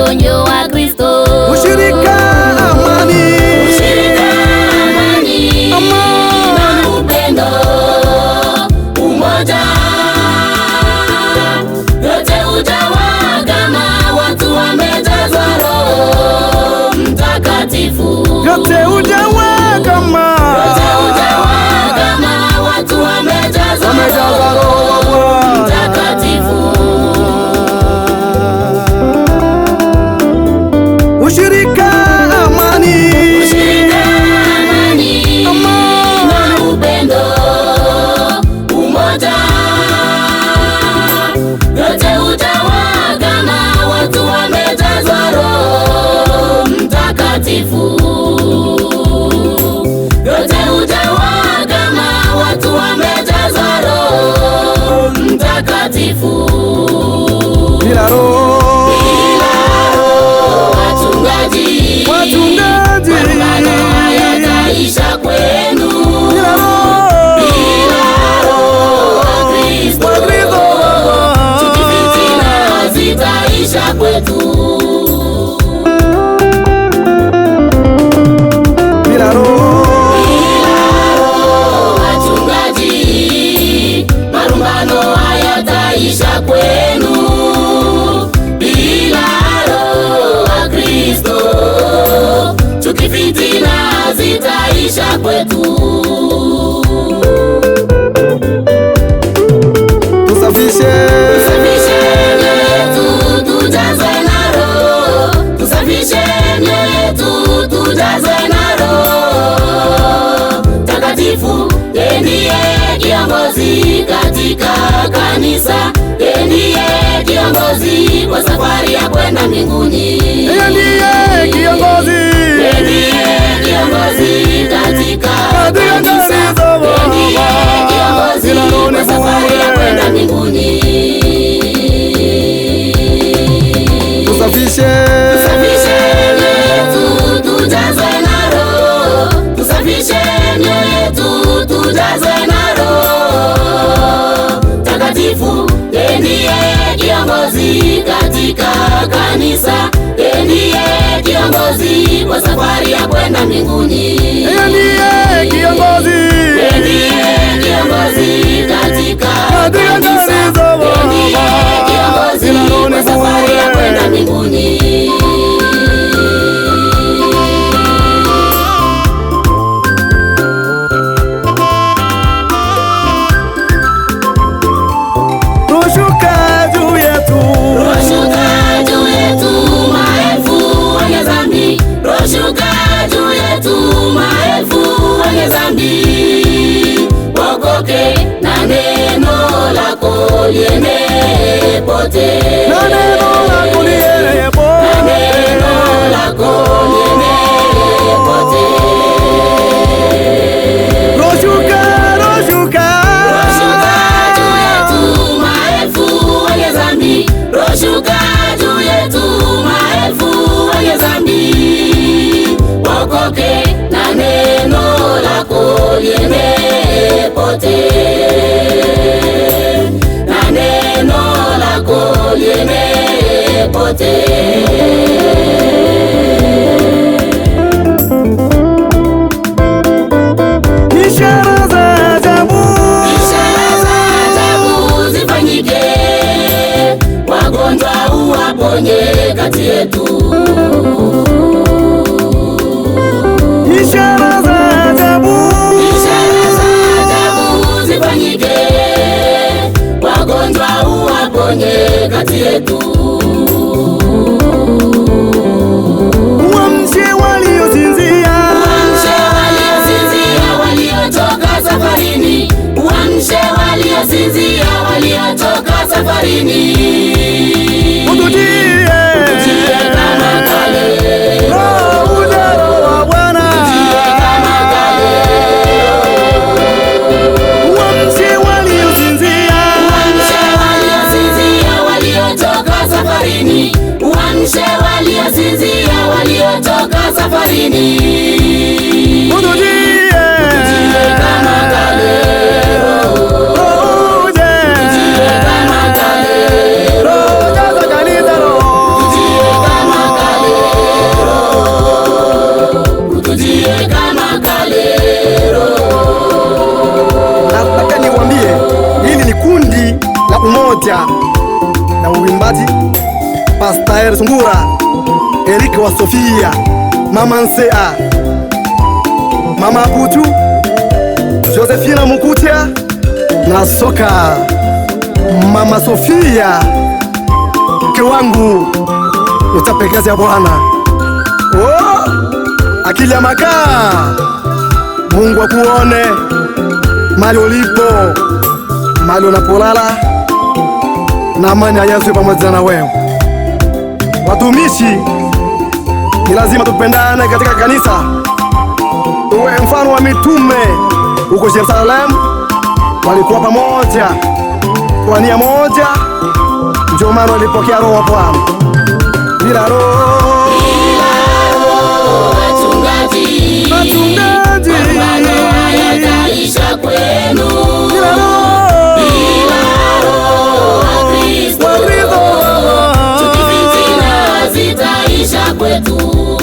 maponyonyo wa Kristo. Ushirika, amani, na upendo, umoja, yote hujawa kama watu wamejazwa Roho Mtakatifu. yote hujawa kama watu wamejazwa Roho Mtakatifu. Ushirika, amani, na upendo, umoja, yote hujawa kama watu wamejazwa Roho Mtakatifu. Yote hujawa kama watu wamejazwa Roho Mtakatifu. bila Roho wachungaji, malumbano hayataisha kwenu. Bila Roho wa Kristo, chuki, fitina zitaisha kwetu. bila Roho wachungaji, malumbano hayataisha kwenu. Bila Roho wa Kristo, chuki, fitina zitaisha kwetu. tusafishe Mioyo yetu tujazwe na Roho, tusafishe mioyo yetu tujazwe na Roho Takatifu. Yeye ndiye kiongozi katika kanisa, yeye ndiye kiongozi kwa safari ya kwenda mbinguni. yeye ndiye kiongozi, Yeye ndiye kiongozi katika kanisa, yeye ndiye kiongozi kwa safari ya kwenda mbinguni. tusafishe mioyo yetu tujazwe na Roho, tusafishe mioyo yetu tujazwe na Roho Takatifu. Yeye ndiye kiongozi katika kanisa, yeye ndiye kiongozi kwa safari ya kwenda mbinguni. yeye ndiye kiongozi, Yeye ndiye kiongozi katika kanisa, yeye ndiye kiongozi kwa safari ya kwenda mbinguni. rushuka juu yetu, Shuka juu yetu maelfu wenye dhambi, shuka juu yetu maelfu wenye dhambi. Wokoke na neno lako lienee pote, na neno lako lienee pote, na neno lako lienee pote. rushuka Shuka juu yetu maelfu wenye dhambi, shuka juu yetu maelfu wenye dhambi. Wokoke na neno lako lienee pote, na neno lako lienee pote. ishara za ajabu, Ishara za ajabu zifanyike, wagonjwa uwaponye kati yetu. ishara za ajabu, Ishara za ajabu zifanyike, wagonjwa uwaponye kati yetu. uamshe waliosinzia, Uamshe waliosinzia, waliotoka safarini, uamshe waliosinzia, waliotoka safarini. utujie Tujie kama kale, Roho ujao wa Bwana, tujie kama kale. uamshe waliosinzia, Uamshe waliosinzia, waliotoka safarini, uamshe waliosinzia, waliotoka safarini. utujie Tujie kama kale, Roho uje, tujie kama kale, Roho jaza kanisa, Roho tujie kama pamoja na uimbaji Pastor Sungura, Eric wa Sofia, Mama Nsea, Mama Putu, Josephina Mukutia na Soka, Mama Sofia, mke wangu utapekeza Bwana. Oh, akili ya makaa, Mungu akuone mali ulipo, mali unapolala, na amani ya Yesu pamoja na wewe. Watumishi, ni lazima tupendane katika kanisa, tuwe mfano wa mitume huko Yerusalemu. Walikuwa pamoja kwa nia moja, ndio maana walipokea Roho wa Bwana. Bila Roho wachungaji mapambano hayataisha kwenu. Bila Roho wa Kristo chuki, fitina zitaisha kwetu.